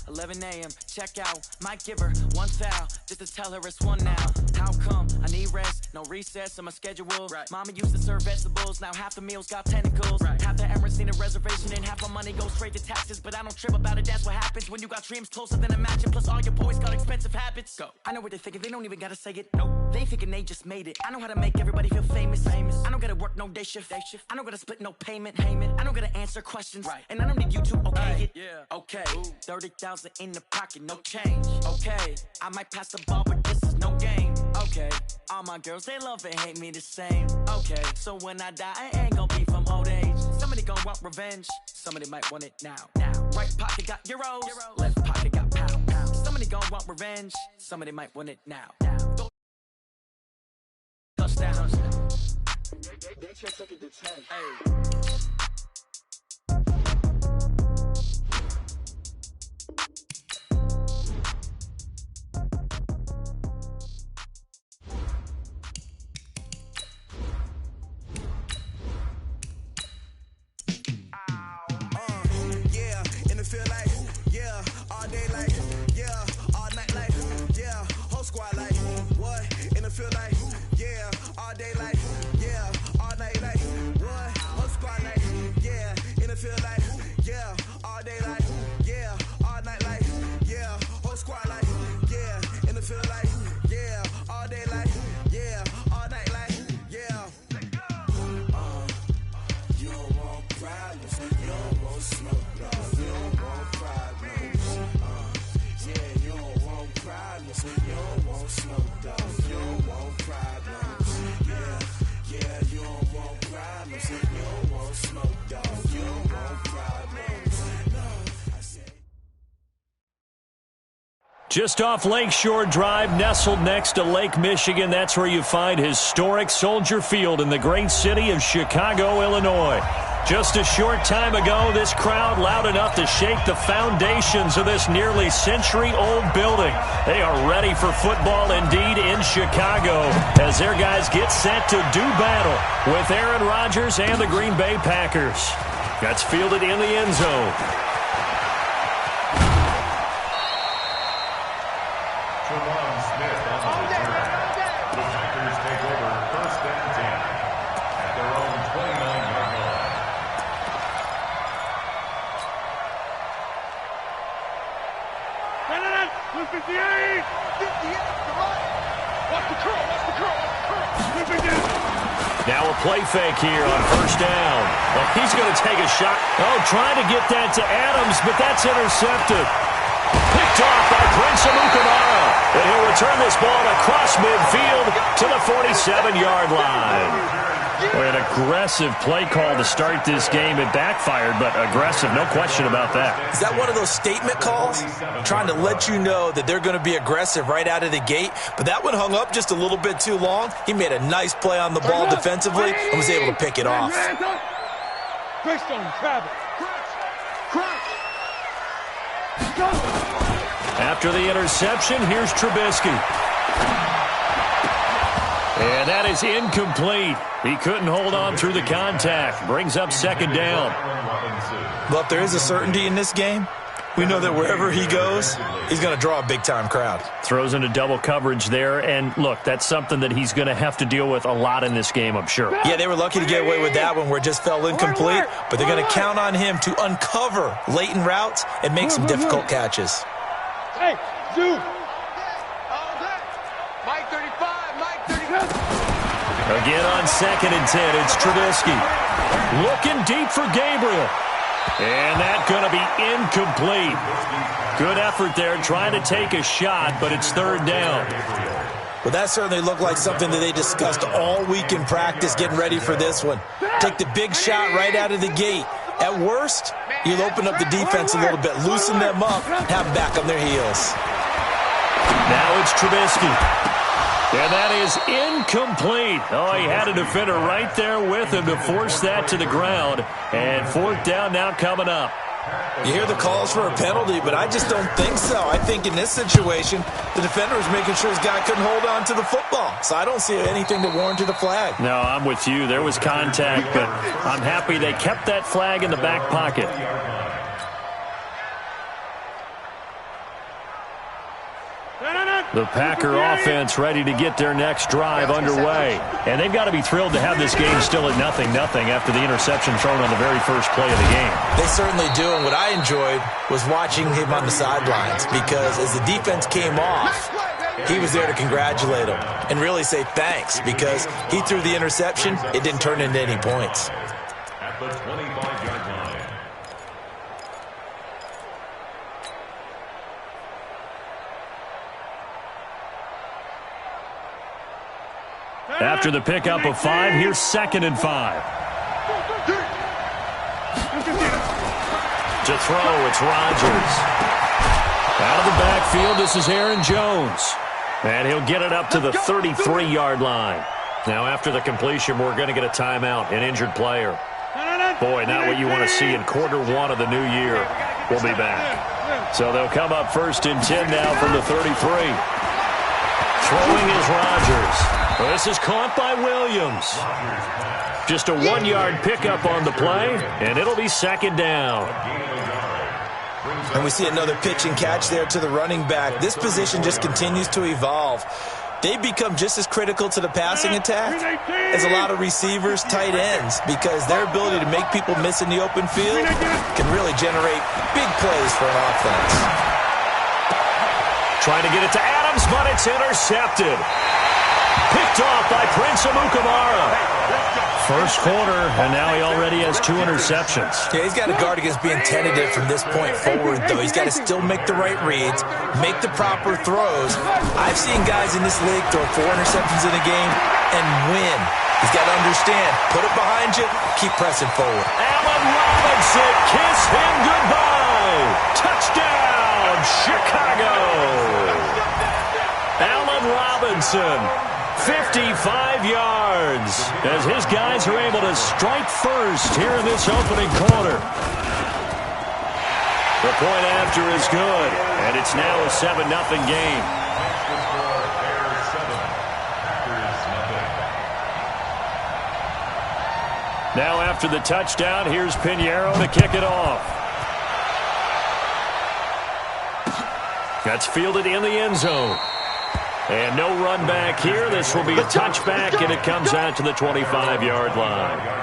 11 a.m. Check out. Might give her one foul just to tell her it's one now. How come? I need rest. No recess on my schedule. Right. Mama used to serve vegetables. Now half the meals got tentacles. Right. Half the Emirates need a reservation and half my money goes straight to taxes. But I don't trip about it. That's what happens when you got dreams closer than a mansion. Plus all your boys got expensive habits. Go. I know what they're thinking. They don't even gotta say it. Nope. They thinking they just made it. I know how to make everybody feel famous. I don't gotta work no day shift. I don't gotta split no payment. I don't gotta answer questions. Right. And I don't need you to okay it. Yeah. Okay. 30,000 in the pocket, no change. Okay. I might pass the ball, but this is no game. Okay. All my girls, they love and hate me the same. Okay. So when I die, I ain't gonna be from old age. Somebody gonna want revenge. Somebody might want it now. Right pocket got euros. Left pocket got pounds. Somebody gonna want revenge. Somebody might want it now. Touchdown. They check it to 10. Hey. Just off Lakeshore Drive, nestled next to Lake Michigan, that's where you find historic Soldier Field in the great city of Chicago, Illinois. Just a short time ago, this crowd loud enough to shake the foundations of this nearly century-old building. They are ready for football indeed in Chicago as their guys get set to do battle with Aaron Rodgers and the Green Bay Packers. That's fielded in the end zone. Now a play fake here on first down. Well, he's going to take a shot. Oh, trying to get that to Adams, but that's intercepted. Picked off by Prince Amukamara. And he'll return this ball across midfield to the 47-yard line. Well, an aggressive play call to start this game. It backfired, but aggressive, no question about that. Is that one of those statement calls? Trying to let you know that they're going to be aggressive right out of the gate, but that one hung up just a little bit too long. He made a nice play on the ball defensively and was able to pick it off. After the interception, here's Trubisky. And that is incomplete. He couldn't hold on through the contact. Brings up second down. Well, if there is a certainty in this game, we know that wherever he goes, he's going to draw a big-time crowd. Throws into double coverage there. And, look, that's something that he's going to have to deal with a lot in this game, I'm sure. Yeah, they were lucky to get away with that one where it just fell incomplete. But they're going to count on him to uncover latent routes and make some difficult catches. Hey, dude. Mike 35, Mike 35. Again on 2nd and 10, it's Trubisky. Looking deep for Gabriel. And that's going to be incomplete. Good effort there trying to take a shot, but it's third down. Well, that certainly looked like something that they discussed all week in practice getting ready for this one. Take the big shot right out of the gate. At worst, you'll open up the defense a little bit, loosen them up, have them back on their heels. Now it's Trubisky. And that is incomplete. Oh, he had a defender right there with him to force that to the ground. And fourth down now coming up. You hear the calls for a penalty, but I just don't think so. I think in this situation, the defender was making sure his guy couldn't hold on to the football. So I don't see anything to warrant the flag. No, I'm with you. There was contact, but I'm happy they kept that flag in the back pocket. The Packer offense ready to get their next drive underway. And they've got to be thrilled to have this game still at 0-0 after the interception thrown on the very first play of the game. They certainly do, and what I enjoyed was watching him on the sidelines, because as the defense came off, he was there to congratulate him and really say thanks, because he threw the interception. It didn't turn into any points. At the 25-yard line. After the pickup of 5, here's 2nd and 5. To throw, it's Rodgers. Out of the backfield, this is Aaron Jones. And he'll get it up to the 33-yard line. Now, after the completion, we're going to get a timeout, an injured player. Boy, not what you want to see in quarter 1 of the new year. We'll be back. So they'll come up 1st and 10 now from the 33. Throwing is Rodgers. This is caught by Williams. Just a 1-yard pickup on the play, and it'll be 2nd down. And we see another pitch and catch there to the running back. This position just continues to evolve. They become just as critical to the passing attack as a lot of receivers, tight ends, because their ability to make people miss in the open field can really generate big plays for an offense. Trying to get it to Adams, but it's intercepted. Picked off by Prince Amukamara. First quarter, and now he already has 2 interceptions. Yeah, he's got to guard against being tentative from this point forward, though. He's got to still make the right reads, make the proper throws. I've seen guys in this league throw 4 interceptions in a game and win. He's got to understand, put it behind you, keep pressing forward. Allen Robinson, kiss him goodbye. Touchdown, Chicago. Allen Robinson, 55 yards, as his guys are able to strike first here in this opening quarter. The point after is good, and it's now a 7-0 game. Now after the touchdown, here's Pinheiro to kick it off. That's fielded in the end zone. And no run back here. This will be a touchback, and it comes out to the 25-yard line.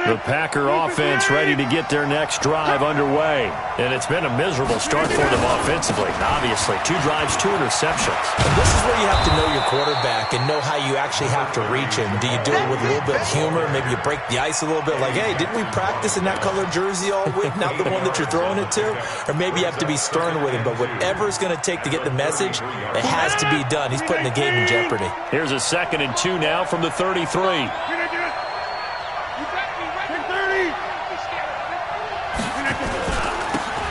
The Packer offense ready to get their next drive underway. And it's been a miserable start for them offensively. Obviously, 2 drives, 2 interceptions. And this is where you have to know your quarterback and know how you actually have to reach him. Do you do it with a little bit of humor? Maybe you break the ice a little bit. Like, hey, didn't we practice in that colored jersey all week? Not the one that you're throwing it to? Or maybe you have to be stern with him. But whatever it's going to take to get the message, it has to be done. He's putting the game in jeopardy. Here's a 2nd and 2 now from the 33.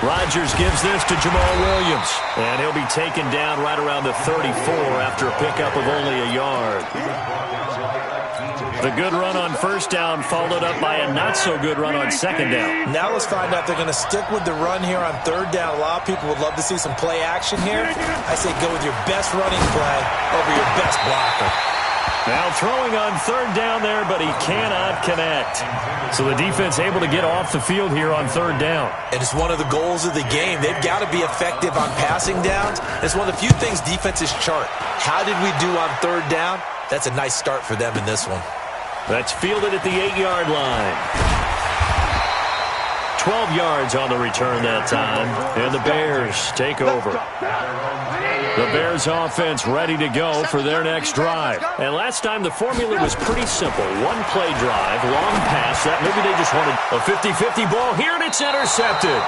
Rodgers gives this to Jamal Williams, and he'll be taken down right around the 34 after a pickup of only a yard. The good run on 1st down followed up by a not-so-good run on 2nd down. Now let's find out if they're going to stick with the run here on 3rd down. A lot of people would love to see some play action here. I say go with your best running play over your best blocker. Now throwing on 3rd down there, but he cannot connect. So the defense able to get off the field here on 3rd down. And it's one of the goals of the game. They've got to be effective on passing downs. It's one of the few things defenses chart. How did we do on 3rd down? That's a nice start for them in this one. That's fielded at the 8-yard line. 12 yards on the return that time. And the Bears take over. The Bears offense ready to go for their next drive. And last time the formula was pretty simple. 1-play drive, long pass. That maybe they just wanted a 50-50 ball here, and it's intercepted.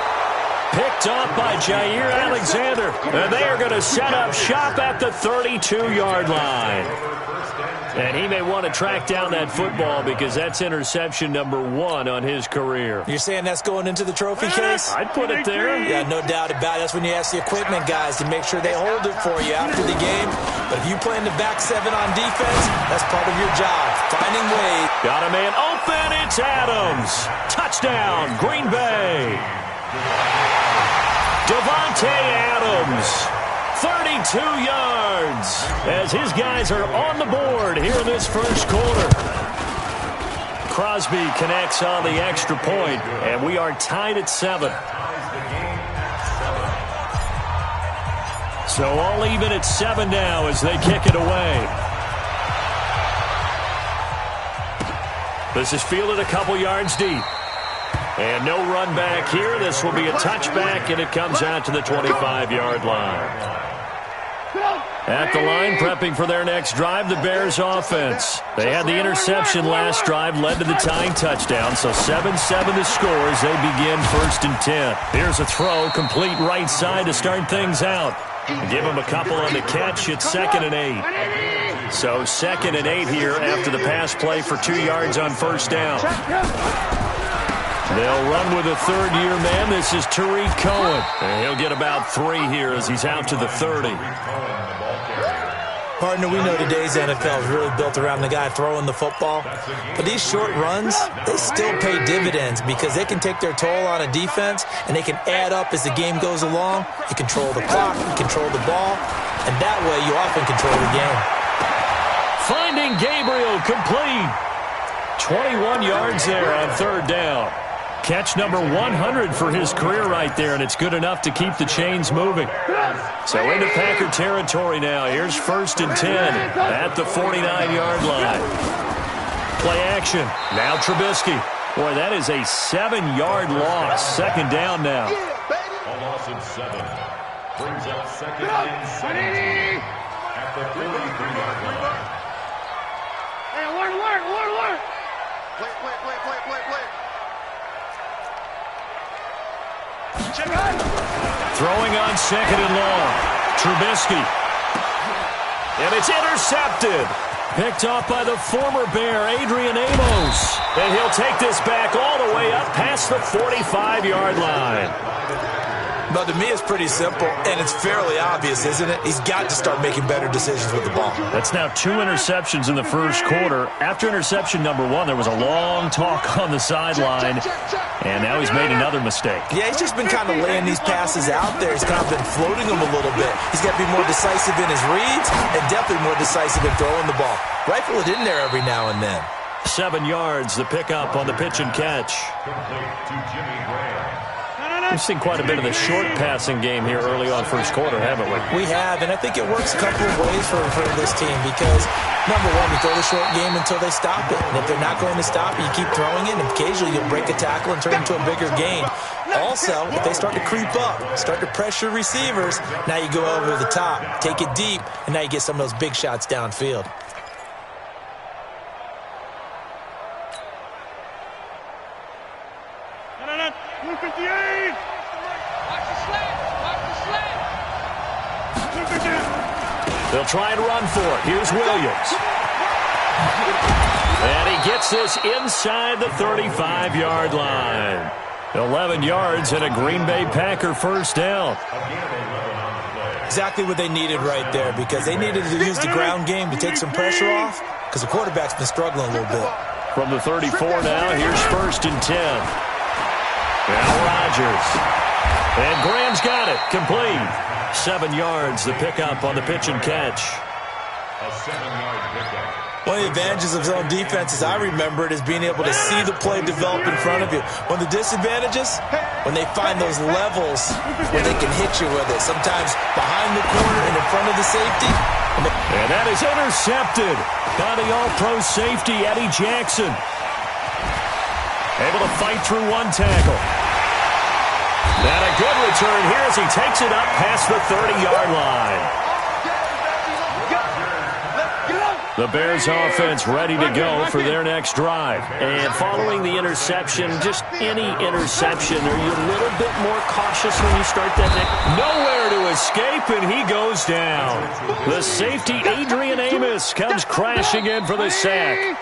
Picked up by Jair Alexander. And they are going to set up shop at the 32-yard line. And he may want to track down that football because that's interception number 1 on his career. You're saying that's going into the trophy case? I'd put it there. Yeah, no doubt about it. That's when you ask the equipment guys to make sure they hold it for you after the game. But if you play in the back 7 on defense, that's part of your job. Finding ways. Got a man open. It's Adams. Touchdown, Green Bay. Devontae Adams. 32 yards as his guys are on the board here in this first quarter. Crosby connects on the extra point, and we are tied at 7. So all even at 7 now as they kick it away. This is fielded a couple yards deep. And no run back here. This will be a touchback, and it comes out to the 25-yard line. At the line, prepping for their next drive, the Bears offense. They had the interception last drive, led to the tying touchdown, so 7-7 the score as they begin 1st and 10. Here's a throw, complete right side to start things out. Give them a couple on the catch. It's 2nd and 8. So 2nd and 8 here after the pass play for 2 yards on 1st down. They'll run with a third-year man. This is Tariq Cohen. And he'll get about 3 here as he's out to the 30. Partner, we know today's NFL is really built around the guy throwing the football. But these short runs, they still pay dividends because they can take their toll on a defense, and they can add up as the game goes along. You control the clock, you control the ball, and that way you often control the game. Finding Gabriel complete. 21 yards there on 3rd down. Catch number 100 for his career right there, and it's good enough to keep the chains moving. So into Packer territory now. Here's 1st and 10 at the 49-yard line. Play action. Now Trubisky. Boy, that is a 7-yard loss. 2nd down now. A loss of 7. Brings up 2nd and 17 at the 43-yard line. Hey, alert. Play. Throwing on 2nd and long. Trubisky. And it's intercepted. Picked off by the former Bear, Adrian Amos. And he'll take this back all the way up past the 45-yard line. But to me, it's pretty simple, and it's fairly obvious, isn't it? He's got to start making better decisions with the ball. That's now 2 interceptions in the first quarter. After interception number 1, there was a long talk on the sideline, and now he's made another mistake. Yeah, he's just been kind of laying these passes out there. He's kind of been floating them a little bit. He's got to be more decisive in his reads and definitely more decisive in throwing the ball. Rifle it in there every now and then. 7 yards, the pickup on the pitch and catch. Complete to Jimmy Graham. We've seen quite a bit of the short passing game here early on first quarter, haven't we? We have, and I think it works a couple of ways for this team because, number one, you throw the short game until they stop it. And if they're not going to stop it, you keep throwing it, and occasionally you'll break a tackle and turn it into a bigger gain. Also, if they start to creep up, start to pressure receivers, now you go over the top, take it deep, and now you get some of those big shots downfield. They'll try and run for it. Here's Williams. And he gets this inside the 35-yard line. 11 yards and a Green Bay Packer 1st down. Exactly what they needed right there because they needed to use the ground game to take some pressure off because the quarterback's been struggling a little bit. From the 34 now, here's 1st and 10. Now Rodgers. And Graham's got it. Complete. 7 yards, the pickup on the pitch and catch. A 7-yard pickup. One of the advantages of zone defense, as I remember it, is being able to see the play develop in front of you. One of the disadvantages, when they find those levels where they can hit you with it, sometimes behind the corner and in front of the safety. And that is intercepted by the all-pro safety, Eddie Jackson. Able to fight through one tackle. And a good return here as he takes it up past the 30-yard line. The Bears offense ready to go for their next drive. And following the interception, just any interception, are you a little bit more cautious when you start that next? Nowhere to escape, and he goes down. The safety, Adrian Amos, comes crashing in for the sack.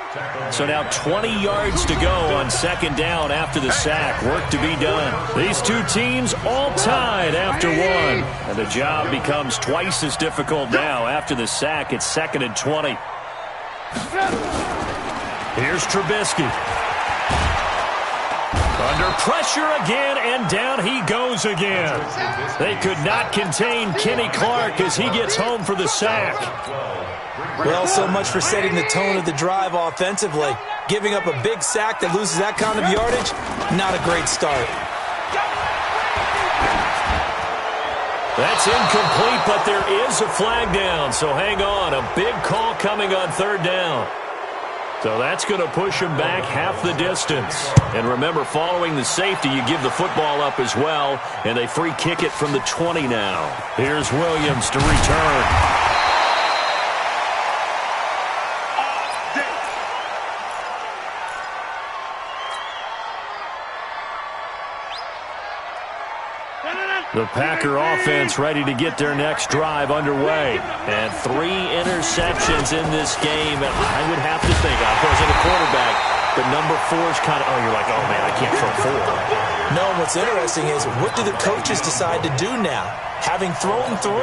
So now 20 yards to go on 2nd down after the sack. Work to be done. These two teams all tied after 1. And the job becomes twice as difficult now. After the sack, it's 2nd and 20. Here's Trubisky. Under pressure again, and down he goes again. They could not contain Kenny Clark as he gets home for the sack. Well, so much for setting the tone of the drive offensively. Giving up a big sack that loses that kind of yardage, not a great start. That's incomplete, but there is a flag down, so hang on. A big call coming on third down. So that's going to push him back half the distance. And remember, following the safety, you give the football up as well, and they free kick it from the 20 now. Here's Williams to return. The Packer offense ready to get their next drive underway. And 3 interceptions in this game. I would have to think, I wasn't a quarterback, but number 4 is kind of, you're like, oh, man, I can't throw 4. No, what's interesting is, what do the coaches decide to do now? Having thrown 3,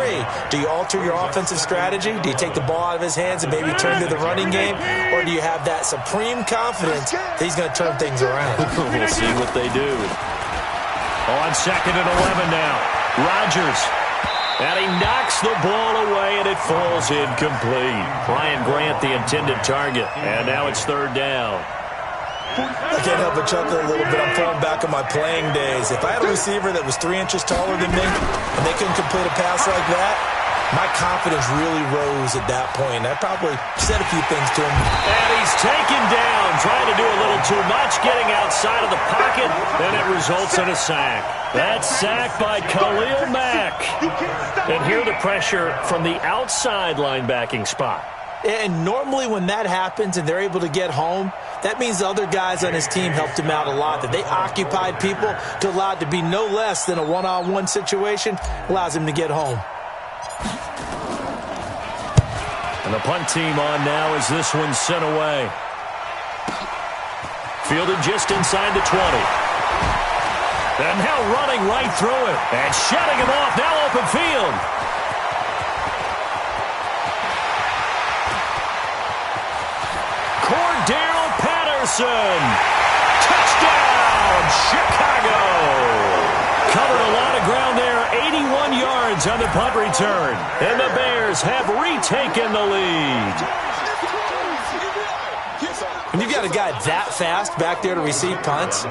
do you alter your offensive strategy? Do you take the ball out of his hands and maybe turn to the running game? Or do you have that supreme confidence that he's going to turn things around? We'll see what they do. On 2nd and 11 now. Rodgers. And he knocks the ball away, and it falls incomplete. Brian Grant, the intended target. And now it's 3rd down. I can't help but chuckle a little bit. I'm falling back on my playing days. If I had a receiver that was 3 inches taller than me, and they couldn't complete a pass like that, my confidence really rose at that point. I probably said a few things to him. And he's taken down, trying to do a little too much, getting outside of the pocket, and it results in a sack. That sack by Khalil Mack. And here the pressure from the outside linebacking spot. And normally when that happens and they're able to get home, that means the other guys on his team helped him out a lot. That they occupied people to allow it to be no less than a one-on-one situation, allows him to get home. And the punt team on now as this one's sent away. Fielded just inside the 20. And now running right through it. And shutting him off. Now open field. Cordell Patterson. Touchdown, Chicago. Covered a lot of ground there. 81 yards on the punt return. And the Bears have retaken the lead. When you've got a guy that fast back there to receive punts,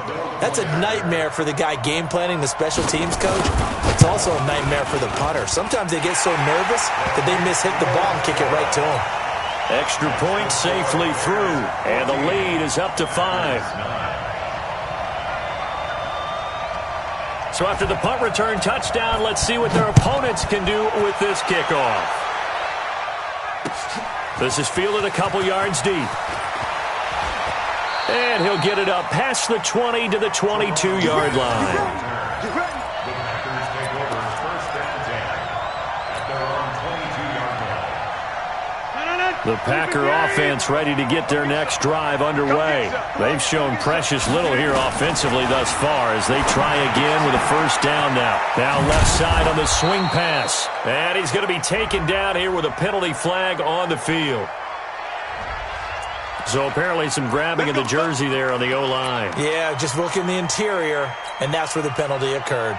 that's a nightmare for the guy game planning, the special teams coach. It's also a nightmare for the punter. Sometimes they get so nervous that they miss hit the ball and kick it right to him. Extra point safely through. And the lead is up to 5. So after the punt return touchdown, let's see what their opponents can do with this kickoff. This is fielded a couple yards deep. And he'll get it up past the 20 to the 22-yard line. The Packer offense ready to get their next drive underway. They've shown precious little here offensively thus far as they try again with a first down now. Now left side on the swing pass. And he's going to be taken down here with a penalty flag on the field. So apparently some grabbing of the jersey there on the O-line. Yeah, just look in the interior, and that's where the penalty occurred.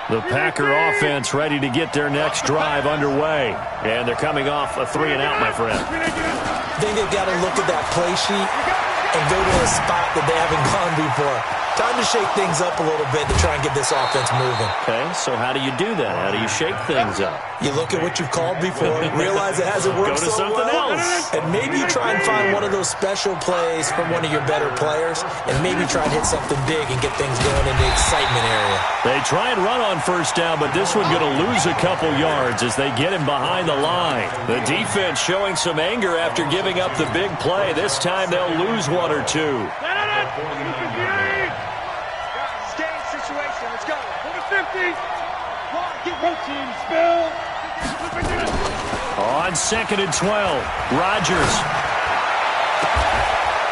The Packer offense ready to get their next drive underway. And they're coming off a 3-and-out, my friend. I think they've got to look at that play sheet and go to a spot that they haven't gone before. Time to shake things up a little bit to try and get this offense moving. Okay, so how do you do that? How do you shake things up? You look at what you've called before, realize it hasn't worked so well. Go to something else. And maybe you try and find one of those special plays from one of your better players, and maybe try and hit something big and get things going in the excitement area. They try and run on first down, but this one going to lose a couple yards as they get him behind the line. The defense showing some anger after giving up the big play. This time they'll lose 1 or 2. On 2nd and 12, Rodgers.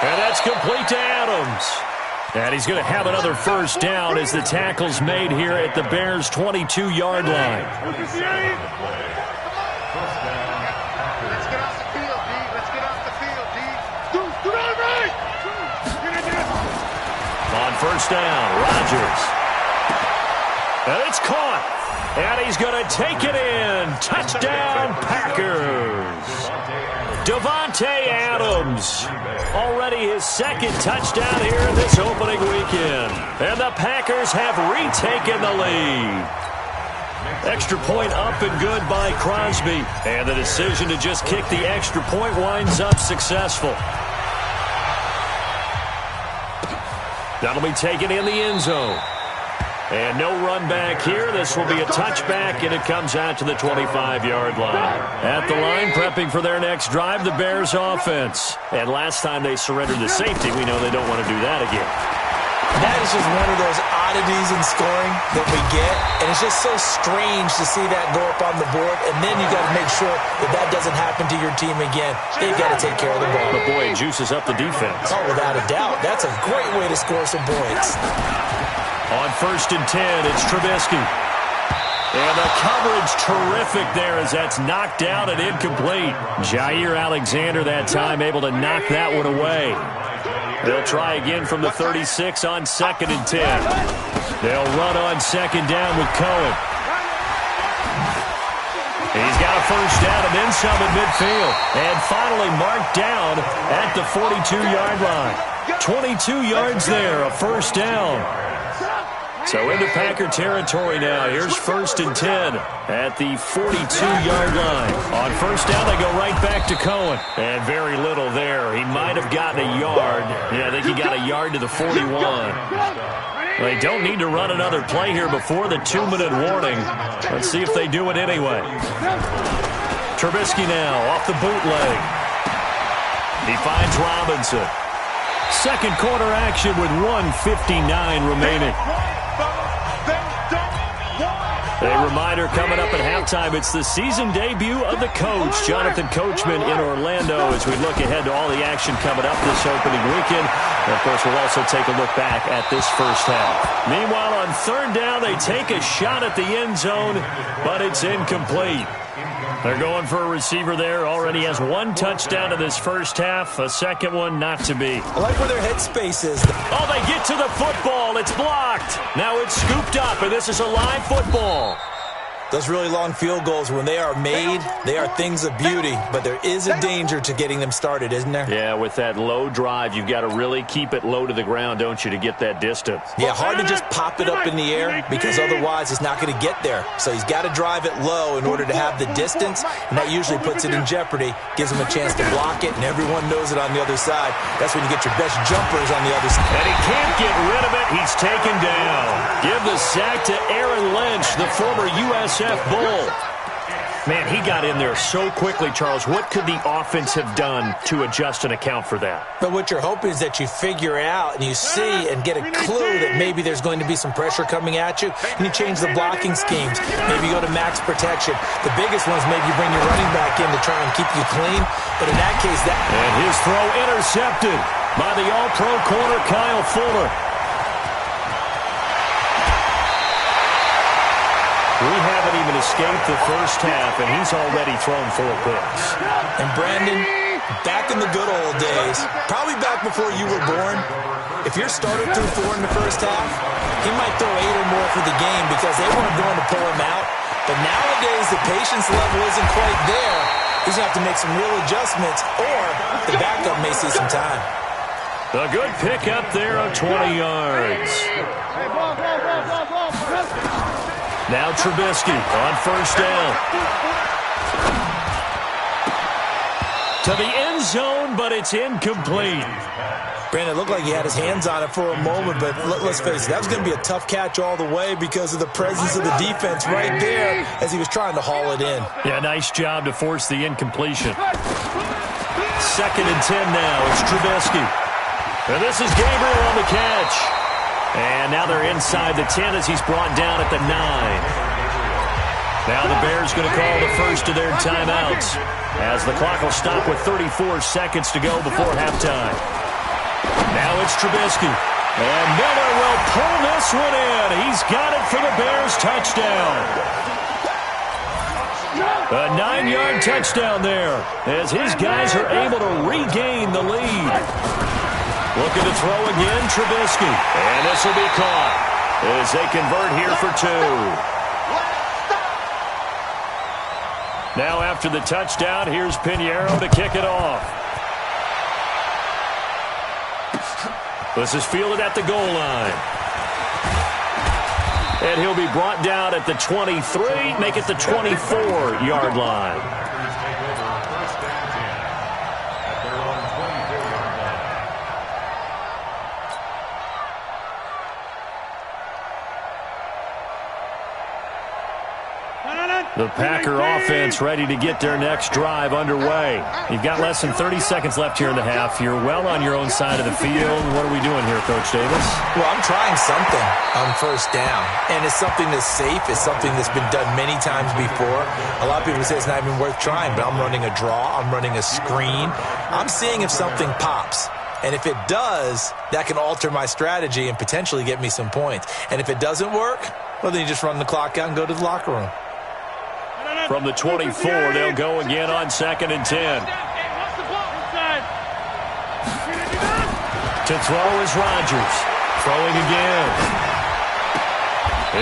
And that's complete to Adams. And he's going to have another first down as the tackle's made here at the Bears' 22-yard line. Let's get off the field, D. Let's get off the field, D. Do it right! On first down, Rodgers. And it's caught. And he's going to take it in. Touchdown, Packers. Davante Adams. Already his second touchdown here in this opening weekend. And the Packers have retaken the lead. Extra point up and good by Crosby. And the decision to just kick the extra point winds up successful. That'll be taken in the end zone. And no run back here. This will be a touchback, and it comes out to the 25-yard line. At the line, prepping for their next drive, the Bears offense. And last time they surrendered the safety, we know they don't want to do that again. That is just one of those oddities in scoring that we get, and it's just so strange to see that go up on the board, and then you got to make sure that that doesn't happen to your team again. They've got to take care of the ball. But boy, it juices up the defense. Oh, without a doubt. That's a great way to score some points. On 1st and 10, it's Trubisky. And the coverage terrific there as that's knocked down and incomplete. Jair Alexander that time able to knock that one away. They'll try again from the 36 on 2nd and 10. They'll run on 2nd down with Cohen. He's got a first down and then some in midfield. And finally marked down at the 42-yard line. 22 yards there, a first down. So into Packer territory now. Here's 1st and 10 at the 42-yard line. On first down, they go right back to Cohen. And very little there. He might have gotten a yard. Yeah, I think he got a yard to the 41. They don't need to run another play here before the 2-minute warning. Let's see if they do it anyway. Trubisky now off the bootleg. He finds Robinson. Second quarter action with 1:59 remaining. A reminder coming up at halftime, it's the season debut of the coach, Jonathan Coachman, in Orlando, as we look ahead to all the action coming up this opening weekend. And, of course, we'll also take a look back at this first half. Meanwhile, on 3rd down, they take a shot at the end zone, but it's incomplete. They're going for a receiver there. Already has 1 touchdown in this first half. A second one not to be. I like where their headspace is. Oh, they get to the football. It's blocked. Now it's scooped up, and this is a live football. Those really long field goals, when they are made, they are things of beauty. But there is a danger to getting them started, isn't there? Yeah, with that low drive, you've got to really keep it low to the ground, don't you, to get that distance. Yeah, hard to just pop it up in the air because otherwise it's not going to get there. So he's got to drive it low in order to have the distance, and that usually puts it in jeopardy, gives him a chance to block it, and everyone knows it on the other side. That's when you get your best jumpers on the other side. And he can't get rid of it. He's taken down. Give the sack to Aaron Lynch, the former USF Bull. Man, he got in there so quickly, Charles. What could the offense have done to adjust and account for that? But what you're hoping is that you figure out and you see and get a clue that maybe there's going to be some pressure coming at you, and you change the blocking schemes. Maybe you go to max protection. The biggest one is maybe you bring your running back in to try and keep you clean. But in that case, that... And his throw intercepted by the all-pro corner, Kyle Fuller. We haven't even escaped the first half, and he's already thrown 4 picks. And Brandon, back in the good old days, probably back before you were born, if your starter threw 4 in the first half, he might throw 8 or more for the game because they weren't going to pull him out. But nowadays, the patience level isn't quite there. He's going to have to make some real adjustments, or the backup may see some time. A good pick up there of 20 yards. Now Trubisky on first down. To the end zone, but it's incomplete. Brandon, it looked like he had his hands on it for a moment, but let's face it, that was going to be a tough catch all the way because of the presence of the defense right there as he was trying to haul it in. Yeah, nice job to force the incompletion. 2nd and 10 now. It's Trubisky. And this is Gabriel on the catch. And now they're inside the 10 as he's brought down at the 9. Now the Bears going to call the first of their timeouts as the clock will stop with 34 seconds to go before halftime. Now it's Trubisky. And Miller will pull this one in. He's got it for the Bears touchdown. A 9-yard touchdown there as his guys are able to regain the lead. Looking to throw again, Trubisky. And this will be caught as they convert here for 2. Now after the touchdown, here's Pinheiro to kick it off. This is fielded at the goal line. And he'll be brought down at the 23, make it the 24-yard line. The Packer offense ready to get their next drive underway. You've got less than 30 seconds left here in the half. You're well on your own side of the field. What are we doing here, Coach Davis? Well, I'm trying something on first down, and it's something that's safe. It's something that's been done many times before. A lot of people say it's not even worth trying, but I'm running a draw. I'm running a screen. I'm seeing if something pops. And if it does, that can alter my strategy and potentially get me some points. And if it doesn't work, well, then you just run the clock out and go to the locker room. From the 24, they'll go again on 2nd and 10. To throw is Rodgers. Throwing again.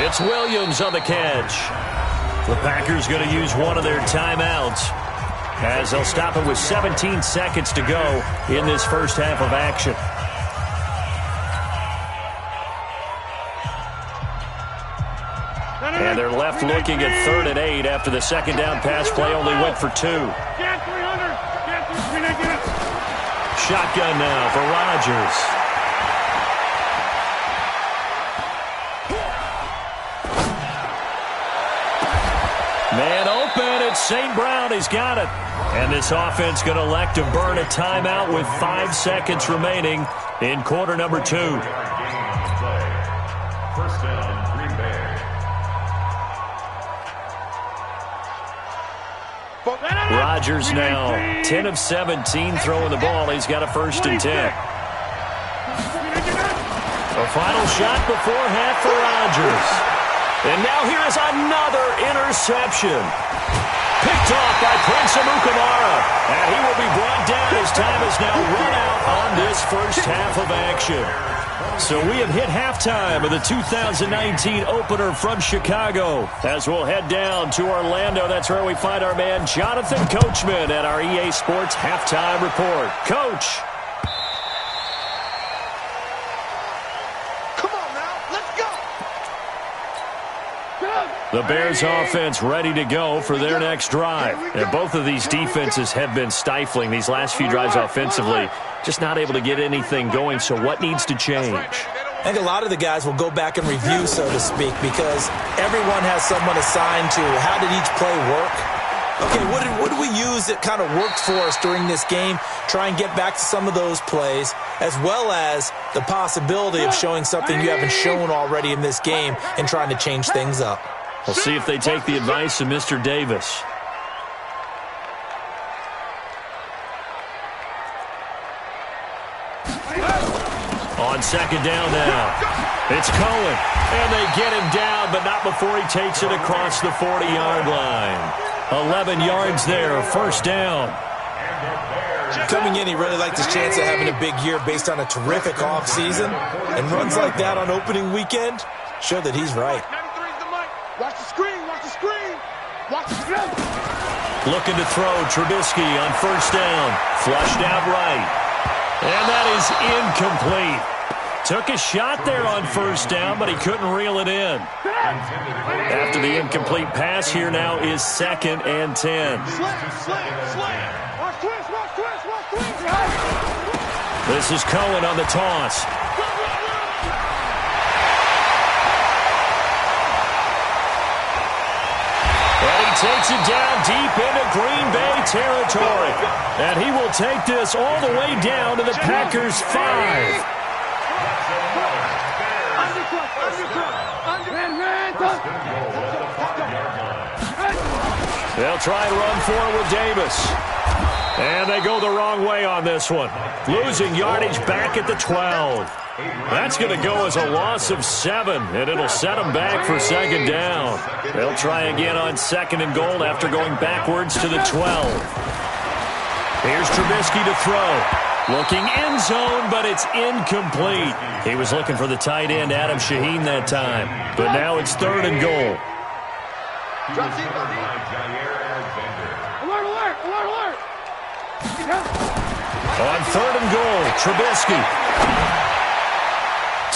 It's Williams on the catch. The Packers going to use one of their timeouts as they'll stop it with 17 seconds to go in this first half of action. And they're left looking at 3rd and 8 after the second down pass play only went for 2. Shotgun now for Rodgers. Man open, it's St. Brown. He's got it. And this offense going to elect to burn a timeout with 5 seconds remaining in quarter number 2. First down, Green Bay. Rodgers now 10 of 17 throwing the ball. He's got a 1st and 10. A final shot before half for Rodgers. And now here is another interception. Picked off by Prince Amukamara. And he will be brought down as time has now run out on this first half of action. So we have hit halftime of the 2019 opener from Chicago. As we'll head down to Orlando, that's where we find our man Jonathan Coachman at our EA Sports Halftime Report. Coach. Come on now, let's go. The Bears offense ready to go for their next drive. And both of these defenses have been stifling these last few drives offensively. Just not able to get anything going, so what needs to change? I think a lot of the guys will go back and review, so to speak, because everyone has someone assigned to how did each play work. Okay, what did we use that kind of worked for us during this game? Try and get back to some of those plays, as well as the possibility of showing something you haven't shown already in this game and trying to change things up. We'll see if they take the advice of Mr. Davis. On 2nd down now, it's Cohen, and they get him down, but not before he takes it across the 40-yard line. 11 yards there, 1st down. Coming in, he really liked his chance of having a big year based on a terrific offseason, and runs like that on opening weekend show that he's right. Watch the screen, watch the screen, watch the screen. Looking to throw, Trubisky on 1st down, flushed out right. And that is incomplete. Took a shot there on 1st down, but he couldn't reel it in. After the incomplete pass, here now is 2nd and 10. This is Cohen on the toss. And he takes it down deep into Green Bay territory. And he will take this all the way down to the Packers' 5. They'll try and run forward with Davis. And they go the wrong way on this one. Losing yardage back at the 12. That's going to go as a loss of 7, and it'll set them back for 2nd down. They'll try again on 2nd and goal after going backwards to the 12. Here's Trubisky to throw. Looking end zone, but it's incomplete. He was looking for the tight end, Adam Shaheen, that time. But now it's 3rd and goal. On 3rd and goal, Trubisky.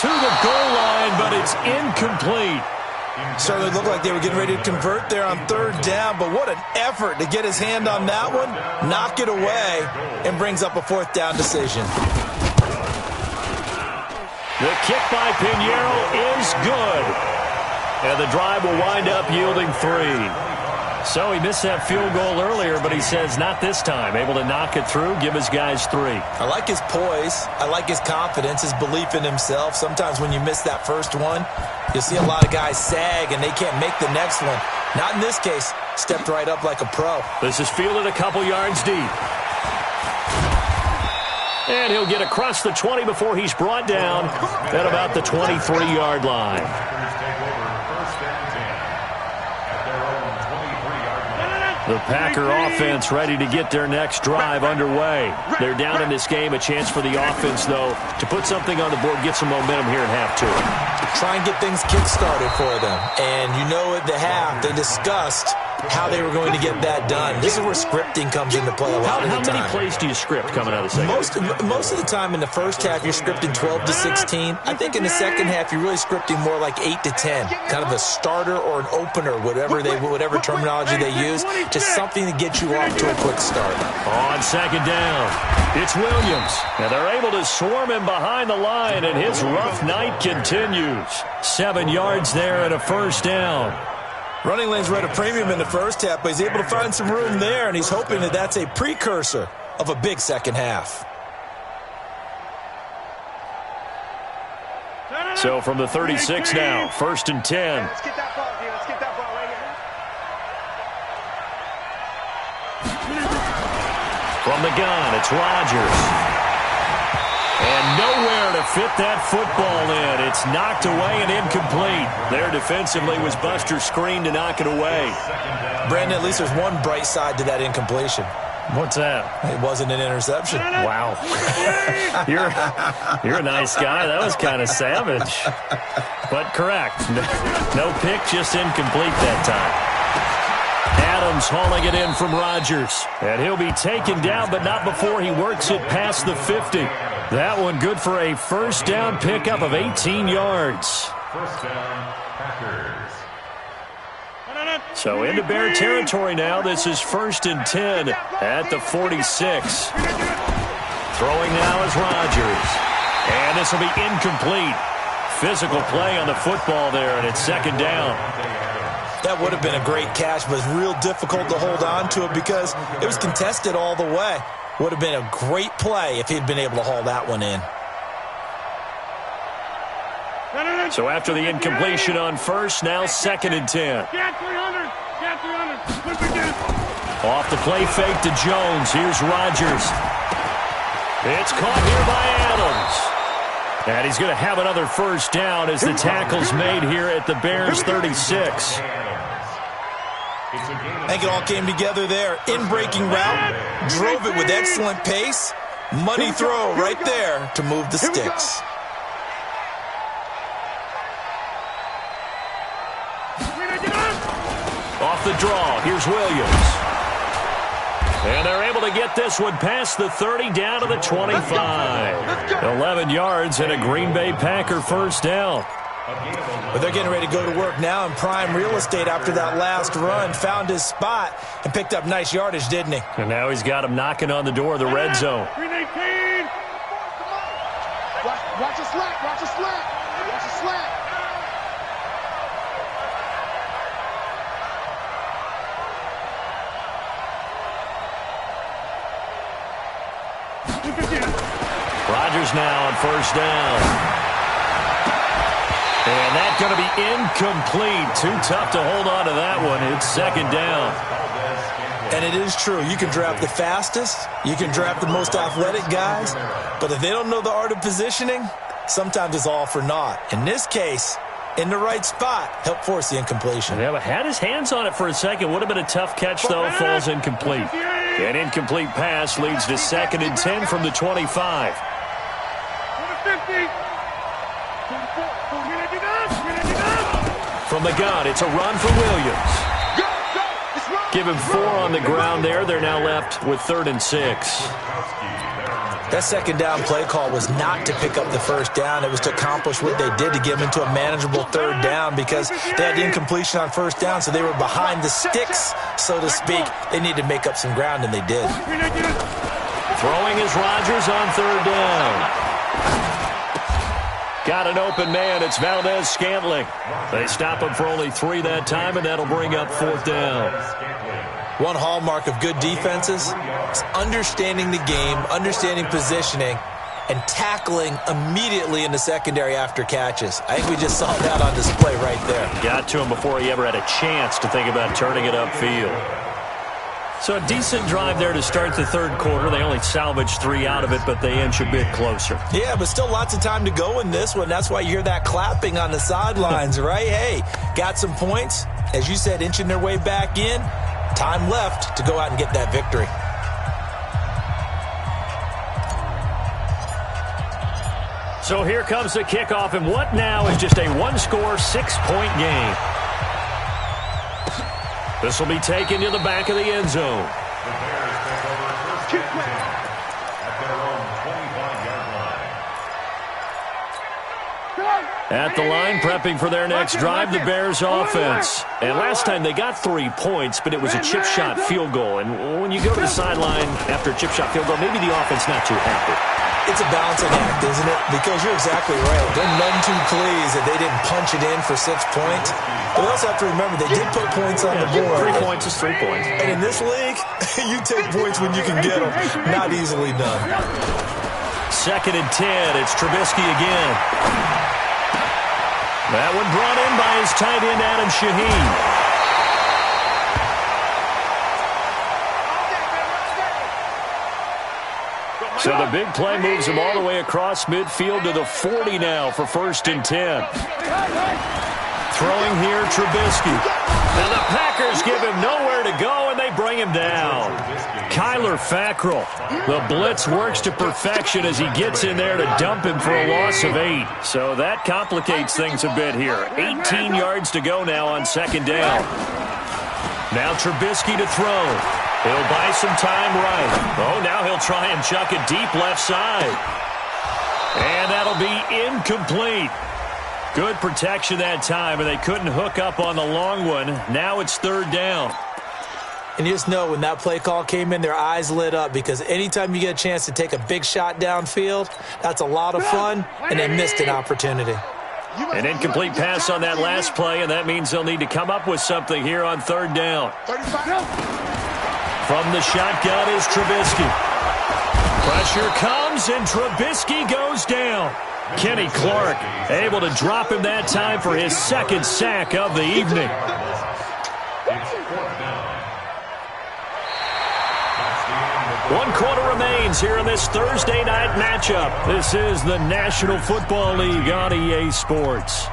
To the goal line, but it's incomplete. Certainly looked like they were getting ready to convert there on 3rd down, but what an effort to get his hand on that one, knock it away, and brings up a 4th down decision. The kick by Pinheiro is good. And the drive will wind up yielding 3. So he missed that field goal earlier, but he says not this time. Able to knock it through, give his guys 3. I like his poise. I like his confidence, his belief in himself. Sometimes when you miss that first one, you'll see a lot of guys sag and they can't make the next one. Not in this case. Stepped right up like a pro. This is fielded a couple yards deep. And he'll get across the 20 before he's brought down at about the 23-yard line. The Packer offense ready to get their next drive underway. They're down in this game. A chance for the offense, though, to put something on the board, get some momentum here in half 2. Try and get things kick-started for them. And you know at the half, they discussed how they were going to get that done. This is where scripting comes into play a lot of the time. How many plays do you script coming out of the second? Most of the time in the first half, you're scripting 12 to 16. I think in the second half, you're really scripting more like 8 to 10. Kind of a starter or an opener, whatever terminology they use. Just something to get you off to a quick start. On 2nd down, it's Williams. And they're able to swarm him behind the line, and his rough night continues. 7 yards there and a 1st down. Running lanes were at a premium in the first half, but he's able to find some room there, and he's hoping that that's a precursor of a big second half. So from the 36 now, 1st and 10. Let's get that ball, dude. Let's get that ball right here. From the gun, it's Rodgers. And nowhere to fit that football in. It's knocked away and incomplete. There defensively was Buster's screen to knock it away. Brandon, at least there's one bright side to that incompletion. What's that? It wasn't an interception. Wow. You're a nice guy. That was kind of savage. But correct. No pick, just incomplete that time. Adams hauling it in from Rodgers. And he'll be taken down, but not before he works it past the 50. That one good for a 1st down pickup of 18 yards. 1st down, Packers. So into Bear territory now. This is 1st and 10 at the 46. Throwing now is Rodgers. And this will be incomplete. Physical play on the football there, and it's 2nd down. That would have been a great catch, but it's real difficult to hold on to it because it was contested all the way. Would have been a great play if he'd been able to haul that one in. So after the incompletion on 1st, now 2nd and 10. Off the play fake to Jones. Here's Rodgers. It's caught here by Adams. And he's going to have another 1st down as the tackle's made here at the Bears' 36. I think it all came together there. In-breaking route, drove it with excellent pace. Money throw right there to move the sticks. Off the draw, here's Williams. And they're able to get this one past the 30 down to the 25. 11 yards and a Green Bay Packer 1st down. But they're getting ready to go to work now in prime real estate after that last run. Found his spot and picked up nice yardage, didn't he? And now he's got him knocking on the door of the red zone. Watch a slack, watch a slack, watch a slack. Rodgers now on 1st down. And that's going to be incomplete. Too tough to hold on to that one. It's 2nd down. And it is true. You can draft the fastest. You can draft the most athletic guys. But if they don't know the art of positioning, sometimes it's all for naught. In this case, in the right spot, helped force the incompletion. Yeah, but had his hands on it for a second. Would have been a tough catch, though. Falls incomplete. An incomplete pass leads to 2nd and 10 from the 25. From the gun, it's a run for Williams. Go, go, it's run. Give him 4 on the ground there. They're now left with 3rd and 6. That second down play call was not to pick up the first down. It was to accomplish what they did, to get them into a manageable 3rd down, because they had incompletion on first down, so they were behind the sticks, so to speak. They needed to make up some ground, and they did. Throwing is Rodgers on 3rd down. Got an open man. It's Valdez-Scantling. They stop him for only 3 that time, and that'll bring up 4th down. One hallmark of good defenses is understanding the game, understanding positioning, and tackling immediately in the secondary after catches. I think we just saw that on display right there. Got to him before he ever had a chance to think about turning it upfield. So a decent drive there to start the 3rd quarter. They only salvaged 3 out of it, but they inch a bit closer. Yeah, but still lots of time to go in this one. That's why you hear that clapping on the sidelines, right? Hey, got some points. As you said, inching their way back in. Time left to go out and get that victory. So here comes the kickoff, and what now is just a 1-score, 6-point game. This will be taken to the back of the end zone. The Bears take over first and 10 at their own 25-yard line. At the line, prepping for their next drive, the Bears offense. And last time they got 3 points, but it was a chip shot field goal. And when you go to the sideline after a chip shot field goal, maybe the offense not too happy. It's a balancing act, isn't it? Because you're exactly right. They're none too pleased that they didn't punch it in for 6 points. But we also have to remember they did put points on the board. 3 points is 3 points. And in this league, you take points when you can get them. Not easily done. 2nd and 10. It's Trubisky again. That one brought in by his tight end, Adam Shaheen. So the big play moves him all the way across midfield to the 40 now for 1st and 10. Throwing here, Trubisky. Now the Packers give him nowhere to go, and they bring him down. Kyler Fackrell. The blitz works to perfection as he gets in there to dump him for a loss of 8. So that complicates things a bit here. 18 yards to go now on 2nd down. Now Trubisky to throw. He'll buy some time right. Oh, now he'll try and chuck it deep left side. And that'll be incomplete. Good protection that time, and they couldn't hook up on the long one. Now it's 3rd down. And you just know when that play call came in, their eyes lit up, because anytime you get a chance to take a big shot downfield, that's a lot of fun, and they missed an opportunity. An incomplete pass on that last play, and that means they'll need to come up with something here on 3rd down. From the shotgun is Trubisky. Pressure comes, and Trubisky goes down. Kenny Clark able to drop him that time for his 2nd sack of the evening. It's 4th down. 1 quarter remains here in this Thursday night matchup. This is the National Football League on EA Sports.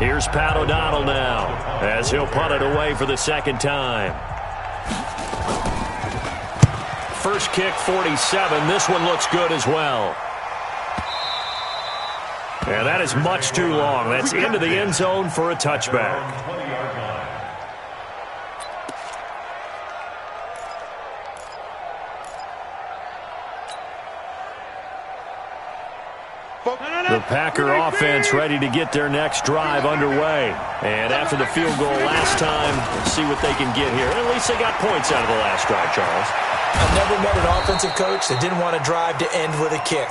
Here's Pat O'Donnell now, as he'll punt it away for the 2nd time. First kick, 47. This one looks good as well. And that is much too long. That's into the end zone for a touchback. 20-yard line. The Packer offense ready to get their next drive underway. And after the field goal last time, let's see what they can get here. At least they got points out of the last drive, Charles. I've never met an offensive coach that didn't want to drive to end with a kick.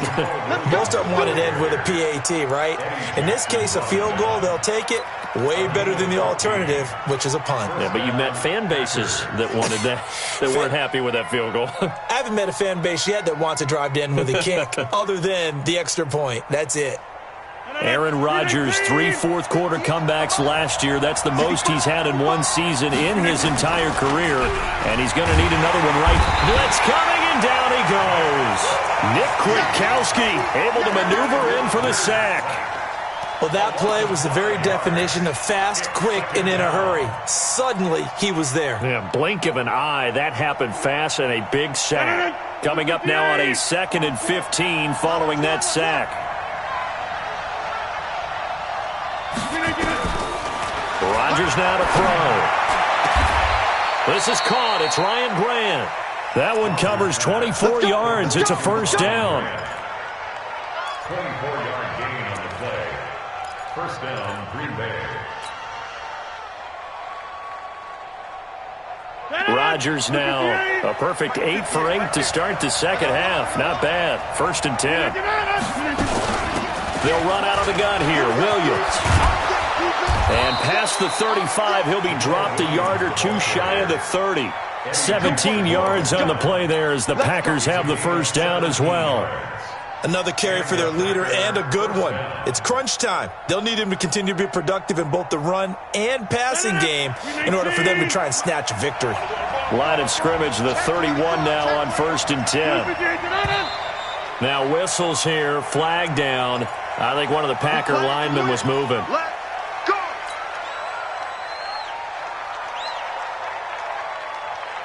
Most of them want to end with a PAT, right? In this case, a field goal, they'll take it. Way better than the alternative, which is a punt. Yeah, but you met fan bases that wanted that, that weren't happy with that field goal. I haven't met a fan base yet that wants to drive to end with a kick, other than the extra point. That's it. Aaron Rodgers, 3 fourth-quarter comebacks last year. That's the most he's had in one season in his entire career. And he's going to need another one right. Blitz coming, and down he goes. Nick Kwiatkowski able to maneuver in for the sack. Well, that play was the very definition of fast, quick, and in a hurry. Suddenly, he was there. Yeah, blink of an eye. That happened fast and a big sack. Coming up now on a 2nd and 15 following that sack. Rodgers now to throw. This is caught. It's Ryan Grant. That one covers 24 yards. It's a first down. 24-yard gain on the play. First down, Green Bay. Rodgers now a perfect 8 for 8 to start the second half. Not bad. 1st and 10. They'll run out of the gun here. Williams. And past the 35, he'll be dropped a yard or two shy of the 30. 17 yards on the play there as the Packers have the first down as well. Another carry for their leader and a good one. It's crunch time. They'll need him to continue to be productive in both the run and passing game in order for them to try and snatch a victory. Line of scrimmage, the 31 now on 1st and 10. Now whistles here, flag down. I think one of the Packer linemen was moving.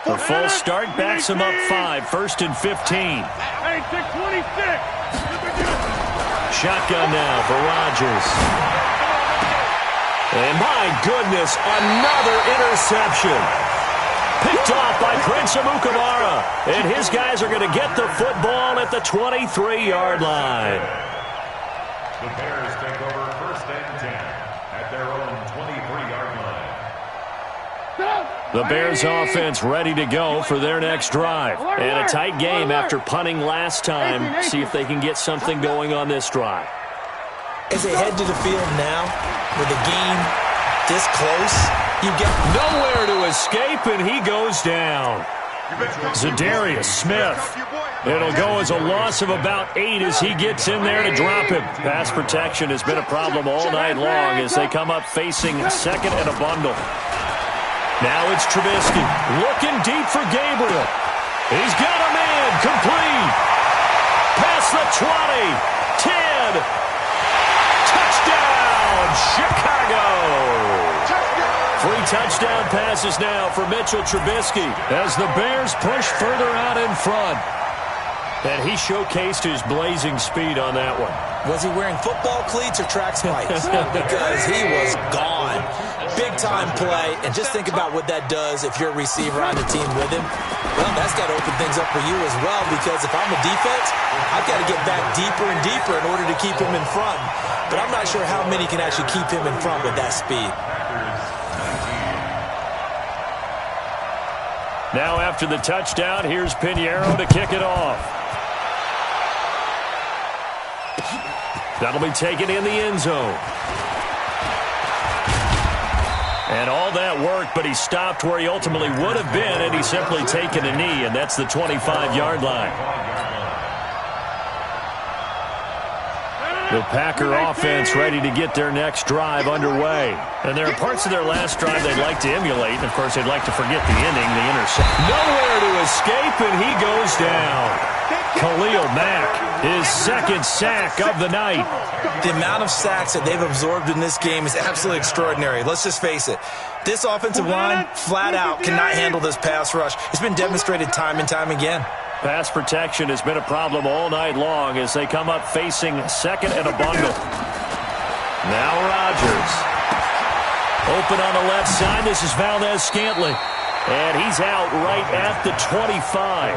The full start backs him up 5, 1st and 15. Shotgun now for Rodgers. And my goodness, another interception. Picked off by Prince Amukamara. And his guys are going to get the football at the 23-yard line. The Bears take over 1st and 10 at their own 23-yard line. The Bears offense ready to go for their next drive. And a tight game after punting last time. See if they can get something going on this drive. As they head to the field now, with the game this close, you get nowhere to escape, and he goes down. Zadarius Smith. It'll go as a loss of about 8 as he gets in there to drop him. Pass protection has been a problem all night long as they come up facing 2nd and a bundle. Now it's Trubisky looking deep for Gabriel. He's got a man complete. Past the 20, 10. Touchdown, Chicago. 3 touchdown passes now for Mitchell Trubisky as the Bears push further out in front. And he showcased his blazing speed on that one. Was he wearing football cleats or track spikes? Because he was gone. Big-time play, and just think about what that does if you're a receiver on the team with him. Well, that's got to open things up for you as well, because if I'm a defense, I've got to get back deeper and deeper in order to keep him in front. But I'm not sure how many can actually keep him in front with that speed. Now after the touchdown, here's Pinheiro to kick it off. That'll be taken in the end zone. And all that work, but he stopped where he ultimately would have been, and he's simply taken a knee, and that's the 25-yard line. The Packer offense ready to get their next drive underway. And there are parts of their last drive they'd like to emulate, and of course they'd like to forget the ending, the intercept. Nowhere to escape, and he goes down. Khalil Mack, his 2nd sack of the night. The amount of sacks that they've absorbed in this game is absolutely extraordinary. Let's just face it. This offensive line, flat out, cannot handle this pass rush. It's been demonstrated time and time again. Pass protection has been a problem all night long as they come up facing 2nd and a bundle. Now Rodgers. Open on the left side. This is Valdez-Scantling. And he's out right at the 25.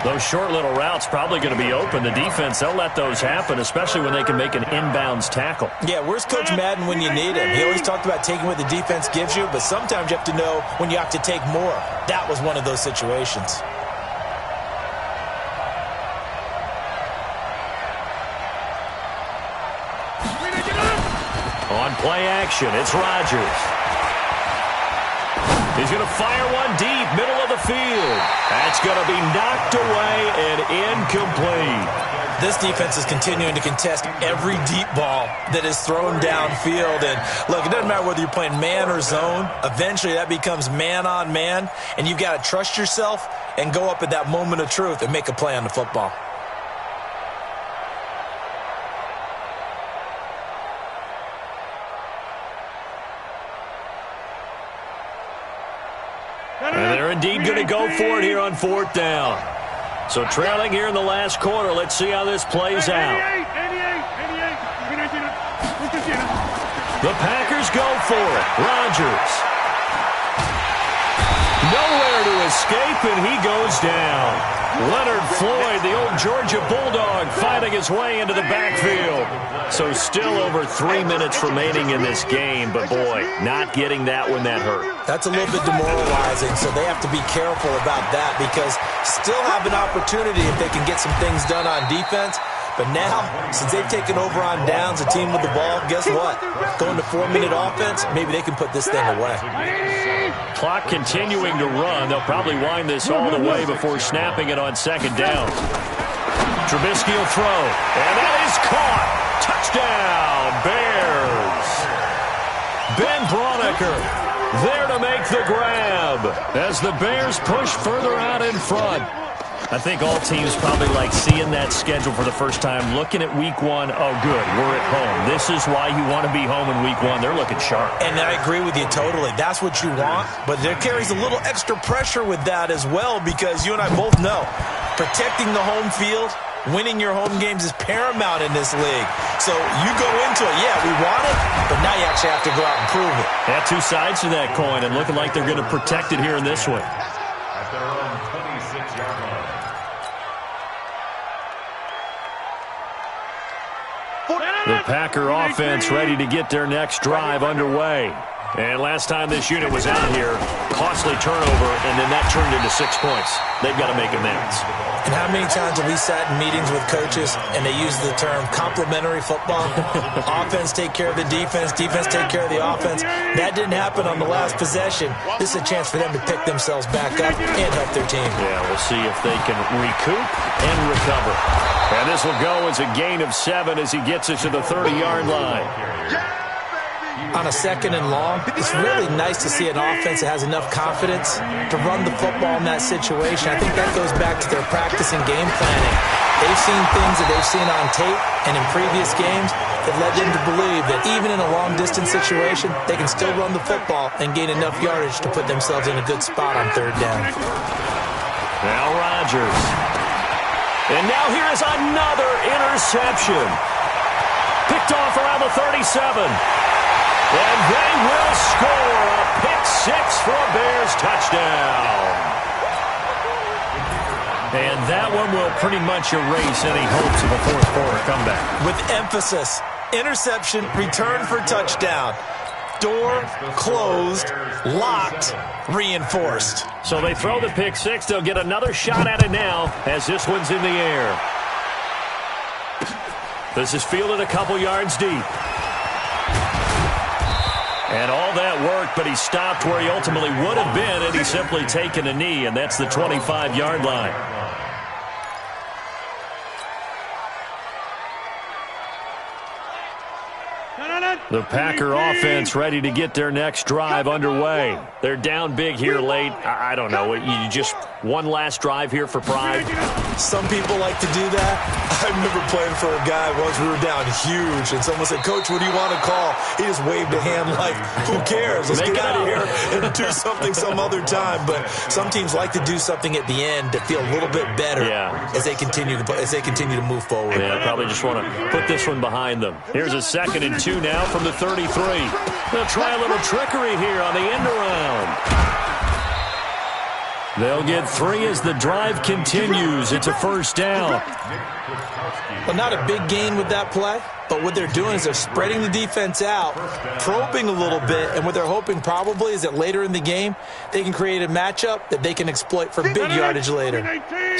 Those short little routes probably going to be open. The defense, they'll let those happen, especially when they can make an inbounds tackle. Yeah, where's Coach Madden when you need him? He always talked about taking what the defense gives you, but sometimes you have to know when you have to take more. That was one of those situations. On play action, it's Rodgers. He's going to fire one deep, middle of the field. That's going to be knocked away and incomplete. This defense is continuing to contest every deep ball that is thrown downfield. And look, it doesn't matter whether you're playing man or zone. Eventually that becomes man on man, and you've got to trust yourself and go up at that moment of truth and make a play on the football. They're indeed going to go for it here on 4th down. So trailing here in the last quarter. Let's see how this plays out. The Packers go for it. Rodgers. Nowhere to escape, and he goes down. Leonard Floyd, the old Georgia Bulldog, fighting his way into the backfield. So still over 3 minutes remaining in this game, but boy, not getting that one that hurt. That's a little bit demoralizing, so they have to be careful about that because still have an opportunity if they can get some things done on defense. But now, since they've taken over on downs, a team with the ball, guess what? Going to 4-minute offense, maybe they can put this thing away. Clock continuing to run. They'll probably wind this all the way before snapping it on 2nd down. Trubisky will throw, and that is caught. Touchdown, Bears. Ben Braunecker there to make the grab as the Bears push further out in front. I think all teams probably like seeing that schedule for the first time, looking at week 1. Oh, good, we're at home. This is why you want to be home in week 1. They're looking sharp. And I agree with you totally. That's what you want, but there carries a little extra pressure with that as well because you and I both know protecting the home field, winning your home games is paramount in this league. So you go into it, yeah, we want it, but now you actually have to go out and prove it. Yeah, 2 sides to that coin, and looking like they're going to protect it here in this one. At their own 26-yard line. The Packer offense ready to get their next drive underway. And last time this unit was out here, costly turnover, and then that turned into 6 points. They've got to make amends. And how many times have we sat in meetings with coaches and they use the term complementary football? Offense take care of the defense, defense take care of the offense. That didn't happen on the last possession. This is a chance for them to pick themselves back up and help their team. Yeah, we'll see if they can recoup and recover. And this will go as a gain of 7 as he gets it to the 30-yard line. On a 2nd and long, it's really nice to see an offense that has enough confidence to run the football in that situation. I think that goes back to their practice and game planning. They've seen things that they've seen on tape and in previous games that led them to believe that even in a long-distance situation, they can still run the football and gain enough yardage to put themselves in a good spot on 3rd down. Now Rodgers. And now here is another interception. Picked off around the 37. And they will score a pick-6 for a Bears touchdown. And that one will pretty much erase any hopes of a 4th quarter comeback. With emphasis, interception, return for touchdown. Door closed, locked, reinforced. So they throw the pick-6. They'll get another shot at it now as this one's in the air. This is fielded a couple yards deep. And all that worked, but he stopped where he ultimately would have been, and he's simply taken a knee, and that's the 25-yard line. The Packer offense ready to get their next drive underway. They're down big here late. I don't know. You just one last drive here for pride? Some people like to do that. I remember playing for a guy once we were down huge, and someone said, "Coach, what do you want to call?" He just waved a hand like, who cares? Let's get out of here and do something some other time. But some teams like to do something at the end to feel a little bit better as they continue to move forward. Yeah, probably just want to put this one behind them. Here's a 2nd and 2 now from the 33. They'll try a little trickery here on the end around. They'll get 3 as the drive continues. It's a 1st down. Well, not a big gain with that play, but what they're doing is they're spreading the defense out, probing a little bit, and what they're hoping probably is that later in the game, they can create a matchup that they can exploit for big yardage later.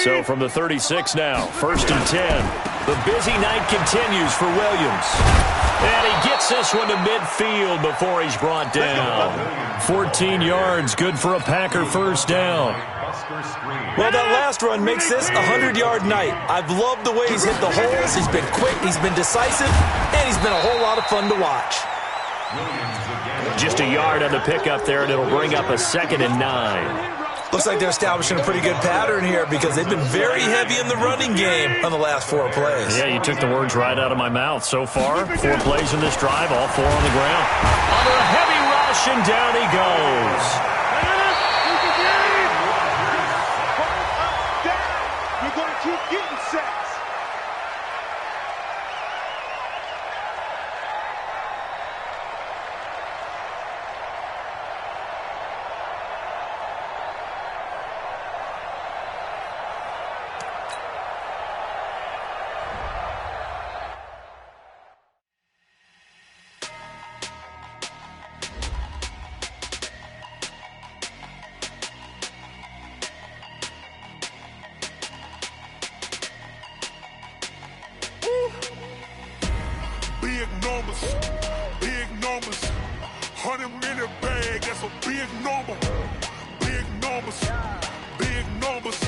So from the 36 now, 1st and 10. The busy night continues for Williams. And he gets this one to midfield before he's brought down. 14 yards, good for a Packer 1st down. Well, that last run makes this a 100-yard night. I've loved the way he's hit the holes. He's been quick, he's been decisive, and he's been a whole lot of fun to watch. Just a yard on the pickup there, and it'll bring up a 2nd and 9. Looks like they're establishing a pretty good pattern here because they've been very heavy in the running game on the last 4 plays. Yeah, you took the words right out of my mouth. So far, 4 plays in this drive, all 4 on the ground. Under a heavy rush, and down he goes. numbers, big numbers. 100-minute bag, that's a big number. Big numbers, big numbers.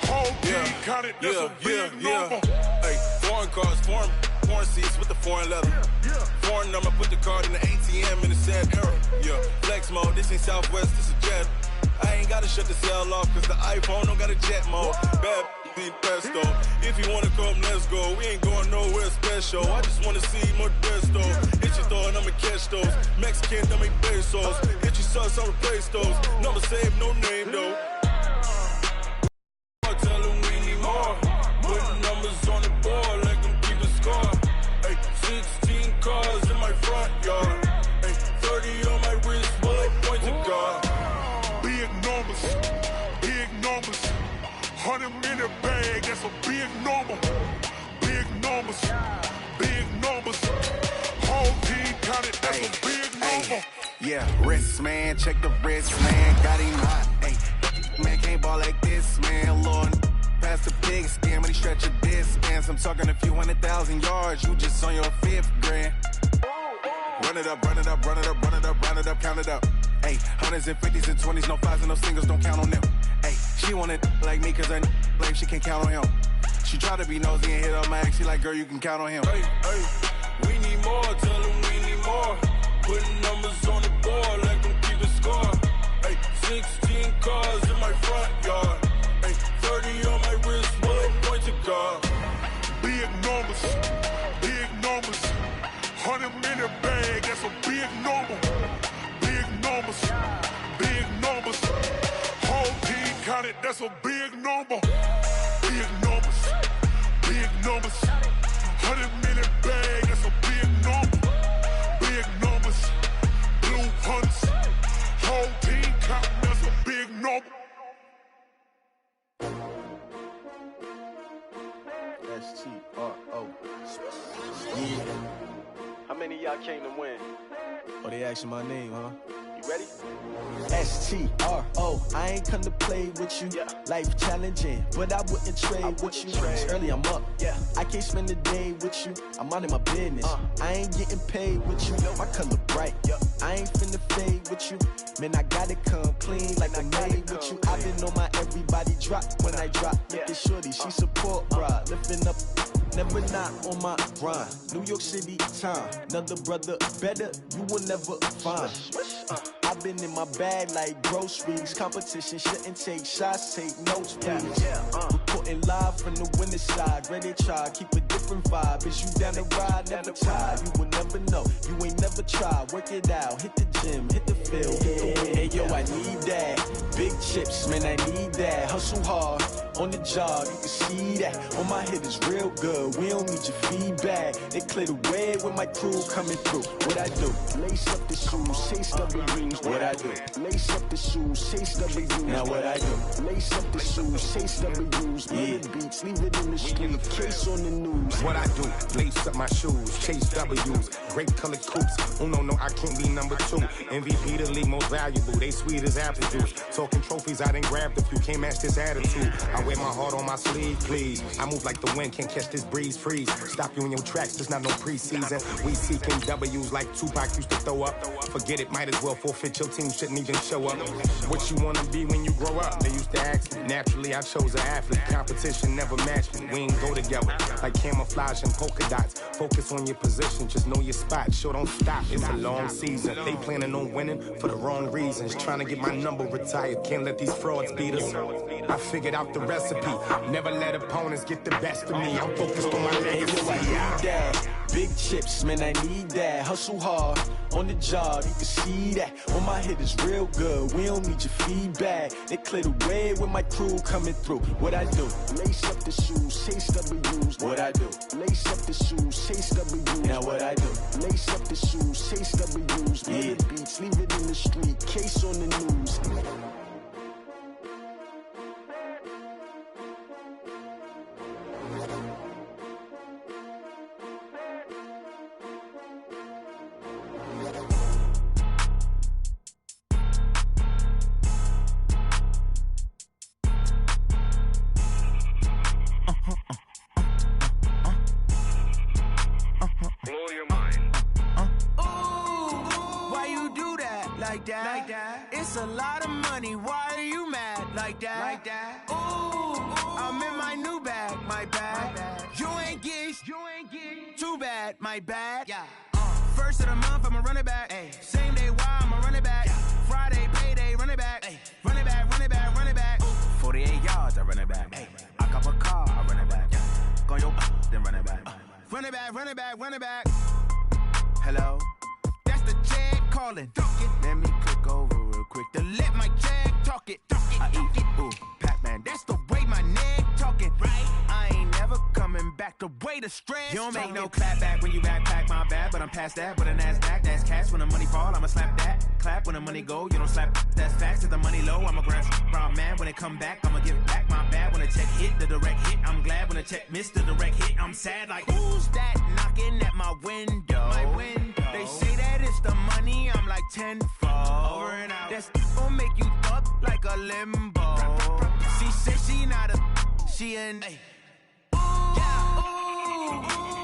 Whole team counted, that's a big number. Hey, foreign cars, foreign seats with the foreign leather. Foreign number, put the card in the ATM in the sad era. Yeah, flex mode, this ain't Southwest, this is jet. I ain't gotta shut the cell off, cause the iPhone don't got a jet mode. Bad be pesto. If you wanna come, let's go. We ain't going nowhere special. I just wanna see more desto. Hit your throw and I'ma catch those. Mexican, don't make pesos. Hit your sauce, I'll replace those. Number save, no name though. Tell them we need more. Putting numbers on the board, like them keep a score. Hey, 16 cars in my front yard. Hey, 30 on my wrist, bullet point to God. Big numbers, big numbers. 100-minute bag, that's a big number. Big numbers, big numbers. Whole team counted, that's a big number. Yeah, wrist man, check the wrist man, got him hot. Hey, man can't ball like this, man. Lord, past the big skin when he stretch a distance. I'm talking a few 100,000 yards, you just on your 5th grand. Run it up, run it up, run it up, run it up, run it up, count it up. Hey, 100s and 50s and 20s, no 5s and no singles, don't count on them. Hey, she wanted like me cause her blame, she can't count on him. She tried to be nosy and hit up my ex, she like, girl, you can count on him. Hey, we need more, tell them we need more. Putting numbers on the board, like them keep a score. Hey, 16 cars in my front yard. Hey, 30 on my wrist, bullet point to God. Big numbers, big numbers. 100-minute bag, that's a big number. Big numbers, big numbers. Whole team counted, that's a big number. Big numbers, big numbers. 100-minute bag, that's a big number. Big numbers, blue hunts. Whole team counting, that's a big number. S-T-R-O. Yeah. How many of y'all came to win? Oh, they asking my name, huh? You ready? S-T-R-O, I ain't come to play with you. Yeah. Life challenging, but I wouldn't trade with you. It's early, I'm up. Yeah. I can't spend the day with you. I'm out of my business. I ain't getting paid with you. My color bright. Yeah. I ain't finna fade with you. Man, I gotta come clean like I'm made with you. I've been on my everybody drop when I drop. Look at shorty, she support ride. Lifting up, never not on my grind. New York City time. Another brother better, you will never find. I've been in my bag like groceries. Competition shouldn't take shots, take notes, please. Reporting live from the winning side. Ready to try, keep a different vibe. Is you down the ride, never tired. You will never know, you ain't never tried. Work it out, hit the gym, hit the field, hit the wind. Hey yo, I need that. Big chips, man, I need that. Hustle hard, on the job, you can see that. On my head is real good, we don't need your feedback. They clear the way with my crew coming through. What I do? Lace up the shoes, chase W's. What I do? Lace up the shoes, chase W's. Now what I do? Lace up the shoes, chase W's. Yeah. Beats, leave it in the street, case on the news. What I do? Lace up my shoes, chase W's. Great colored coops. Oh no, I can't be number 2. MVP the league most valuable. They sweet as apple juice. Talking trophies, I didn't grab the few. Can't match this attitude. I wear my heart on my sleeve, please. I move like the wind, can't catch this breeze, freeze. Stop you in your tracks, there's not no preseason. We seeking W's like Tupac used to throw up. Forget it, might as well forfeit. Your team shouldn't even show up. What you wanna be when you grow up? They used to ask me. Naturally, I chose an athlete. Competition never matched me. We ain't go together like camouflage and polka dots. Focus on your position, just know your spot. Sure, don't stop. It's a long season. They planning on winning for the wrong reasons. Trying to get my number retired. Can't let these frauds beat us. I figured out the recipe. Never let opponents get the best of me. I'm focused on my legacy. Hey, yo, I need that. Big chips, man, I need that. Hustle hard, on the job, you can see that. On my head is real good, we don't need your feedback. They clear the way with my crew coming through. What I do? Lace up the shoes, chase W's. What I do? Lace up the shoes, chase W's. Now what I do? Lace up the shoes, chase W's. Yeah. Beats, leave it in the street, case on the news. Blow your mind. like that. It's a lot of money, why are you mad like that? Ooh, I'm in my new bag, my bad. You ain't get too bad, my bad. Yeah. First of the month, I'ma run it back. Ay. Same day, why I'ma run it back. Yeah. Friday, payday, run it back. Ay. Run it back, run it back, run it back. Ooh. 48 yards, I run it back. Ay. I cop a car, I run it back. Yeah. Go yo, then run it back. Run it back, run it back, run it back. Hello? That's the jag calling. Let me click over real quick to let my jag talk it. I eat it, ooh, Pac-Man. That's the way my neck talking. Right? I ain't never coming back the way the stress. You don't make no clap back when you backpack, my bad. But I'm past that with a NASDAQ. That's cash when the money fall, I'ma slap that. Clap when the money go, you don't slap. That's facts. If the money low, I'ma grab brown man. When it come back, I'ma give back my bad. When the check hit, the direct hit. I'm glad when the check missed the direct hit. I'm sad like, who's that knocking at my window? My window. They say that it's the money, I'm like tenfold. Over and out. That's gon' make you up like a limbo. She said she not a, she an. Ooh,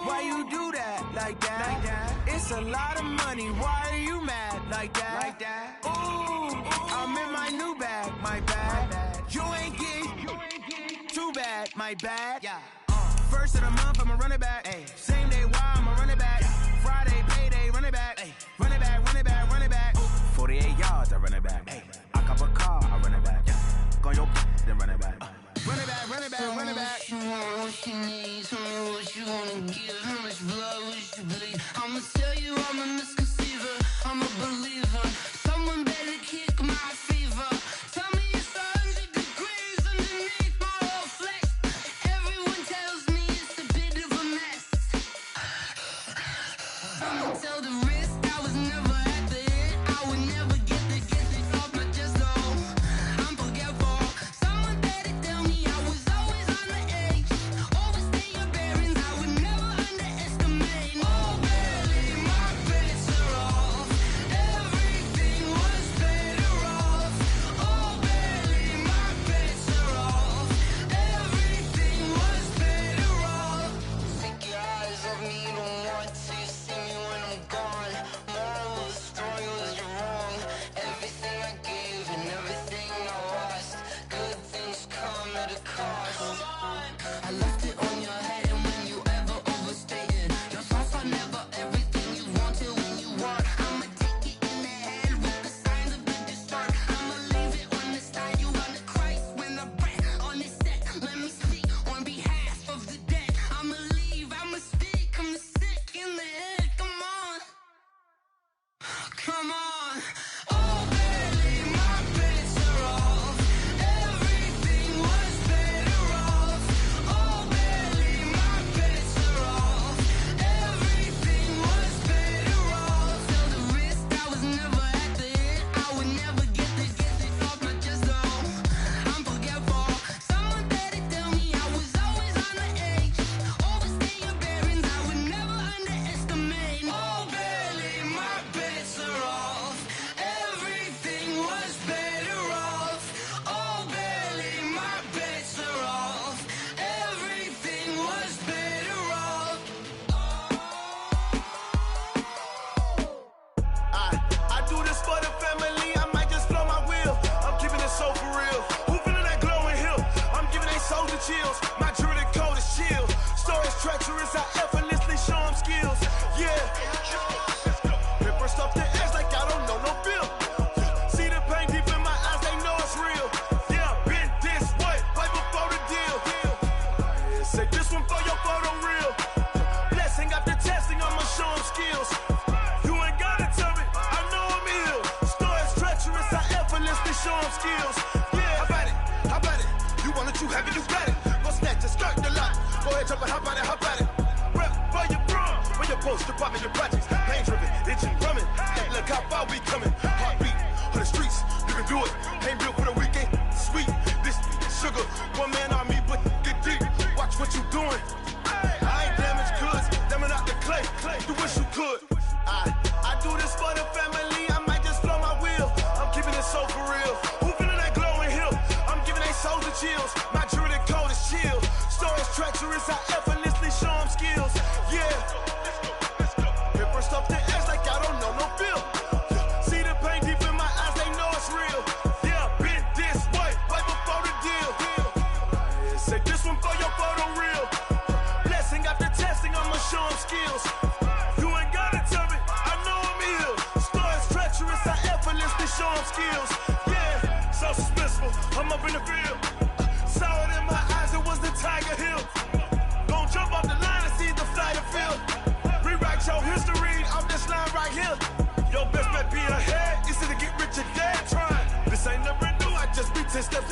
why you do that like that? It's a lot of money, why are you mad like that? Ooh, I'm in my new bag, my bad. You ain't get too bad, my bad. Yeah. First of the month, I'ma run it back. Ay. Same day, why I'ma run it back. Friday, payday, run it back. Ay. Run it back, run it back, run it back. Ooh. 48 yards, I run it back. Ay. I cop a car, I run it back. Go yo, then run it back. Run it back, run it back, run it back. What you want, what you need, tell me what you wanna give. How much blood would you bleed? I'ma tell you I'm a misconceiver, I'm a believer. Someone better kick my fever. Tell me it's 100 degrees underneath my whole flesh. Everyone tells me it's a bit of a mess. I'ma tell the risk I was never at the end. I would never get it off my chest though. I'm forgetful. Someone better tell me I was always on the edge. Overstay your bearings, I would never underestimate. Oh baby, my bets are off. Everything was better off. Oh baby, my bets are off. Everything was better off. Take your eyes off me, you don't want to see me when I'm gone. Moral of the story was you're wrong. Everything I gave and everything I lost. Good things come at a cost. I left it on your head, and when you ever overstated, your thoughts are never everything you wanted when you want. I'ma take it in the head with the signs of the distort. I'ma leave it on the side. You wanna Christ when I breath on this set. Let me speak on behalf of the dead. I'ma leave, I'ma speak. I'm the sick in the head. Come on, come on. Oh baby, my bets are off. Everything was better off. Oh baby, my bets are off. Everything was better off. Tell the risk I was never at the end. I would never get it off my chest though. I'm forgetful. Someone better tell me I was always on the edge. Overstay your bearings, I would never underestimate. Oh baby, my bets are off. Everything was better off. Oh baby, my bets are off. Everything was better off. I do this for the family, I might just blow my wheel. I'm keeping it so for real. Who feeling that glowing hill? I'm giving they soldier chills. My jewelry code is chill. Stories treacherous, I effortlessly show them skills. Yeah. Ripper stuff the edge like I don't know no feel. See the pain deep in my eyes, they know it's real. Yeah, been this way, right before the deal. Say this one for your photo reel. Blessing after testing, I'ma show them skills. You ain't gotta tell me, I know I'm ill. Stories treacherous, I effortlessly show them skills. Yeah, how about it? How about it? You want it, you have it, you got it. Go snatch it, skirt the lot. Go ahead, jump it, how about it? How about it? Rep for your brum, for your post, department, your projects. Pain driven, itching, drumming. Hey, look how far we coming. Heartbeat on the streets, you can do it. Ain't built for the weekend, sweet. This sugar, one man army, but get deep. Watch what you doing. I ain't damaged goods, damn out the clay. You wish you could. I do this for the family, I might just blow my wheel. I'm keeping it so for real. Who feeling that glowing hill? I'm giving they soldier chills. My jewelry code is chill. Stories treacherous, I effortlessly show them skills. Yeah. Ripper stuff the edge like I don't know no feel. See the I'm up in the field. Saw it in my eyes, it was the Tiger Hill. Gon' jump off the line and see the flight of field. Rewrite your history off this line right here. Your best bet be ahead, easy to get rich or dead trying. This ain't never new, I just be 10 steps